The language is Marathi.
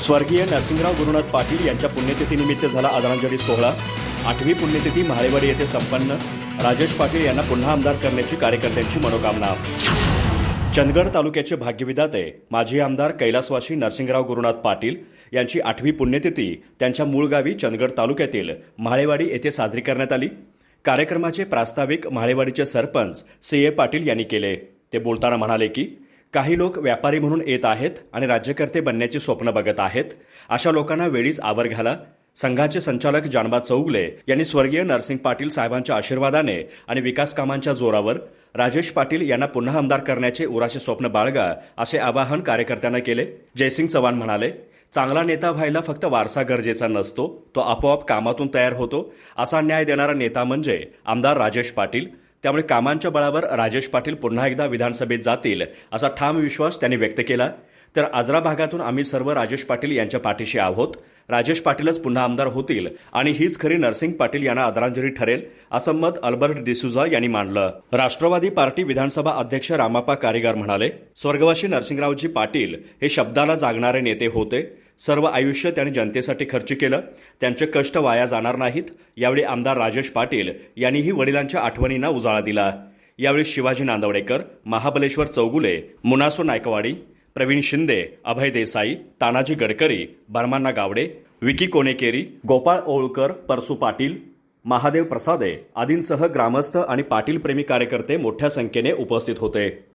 स्वर्गीय नरसिंगराव गुरुनाथ पाटील यांच्या पुण्यतिथीनिमित्त झाला आदरांजली सोहळा। 8वी पुण्यतिथी म्हाळेवाडी येथे संपन्न। राजेश पाटील यांना पुन्हा आमदार करण्याची कार्यकर्त्यांची मनोकामना। चंदगड तालुक्याचे भाग्यविधाते माजी आमदार कैलासवासी नरसिंगराव गुरुनाथ पाटील यांची 8वी पुण्यतिथी त्यांच्या मूळ गावी चंदगड तालुक्यातील म्हाळेवाडी येथे साजरी करण्यात आली। कार्यक्रमाचे प्रास्ताविक म्हाळेवाडीचे सरपंच सी ए पाटील यांनी केले। ते बोलताना म्हणाले की काही लोक व्यापारी म्हणून येत आहेत आणि राज्यकर्ते बनण्याची स्वप्न बघत आहेत। अशा लोकांना वेळीच आवर घाला। संघाचे संचालक जानबा चौगले यांनी स्वर्गीय नरसिंग पाटील साहेबांच्या आशीर्वादाने आणि विकास कामांच्या जोरावर राजेश पाटील यांना पुन्हा आमदार करण्याचे उराचे स्वप्न बाळगा असे आवाहन कार्यकर्त्यांना केले। जयसिंग चव्हाण म्हणाले, चांगला नेता व्हायला फक्त वारसा गरजेचा नसतो, तो आपोआप कामातून तयार होतो। असा न्याय देणारा नेता म्हणजे आमदार राजेश पाटील। त्यामुळे कामांच्या बळावर राजेश पाटील पुन्हा एकदा विधानसभेत जातील असा ठाम विश्वास त्यांनी व्यक्त केला। तर आजरा भागातून आम्ही सर्व राजेश पाटील यांच्या पाठीशी आहोत। राजेश पाटीलच पुन्हा आमदार होतील आणि हीच खरी नरसिंग पाटील यांना आदरांजली ठरेल असं मत अल्बर्ट डिसूजा यांनी मांडलं। राष्ट्रवादी पार्टी विधानसभा अध्यक्ष रामाप्पा कारेगार म्हणाले, स्वर्गवासी नरसिंगरावजी पाटील हे शब्दाला जागणारे नेते होते। सर्व आयुष्य त्यांनी जनतेसाठी खर्च केलं, त्यांचे कष्ट वाया जाणार नाहीत। यावेळी आमदार राजेश पाटील यांनीही वडिलांच्या आठवणींना उजाळा दिला। यावेळी शिवाजी नांदवडेकर, महाबलेश्वर चौगुले, मुनासो नायकवाडी, प्रवीण शिंदे, अभय देसाई, तानाजी गडकरी, बर्मांना गावडे, विकी कोणेकेरी, गोपाळ ओळकर, परसू पाटील, महादेव प्रसादे आदींसह ग्रामस्थ आणि पाटील प्रेमी कार्यकर्ते मोठ्या संख्येने उपस्थित होते।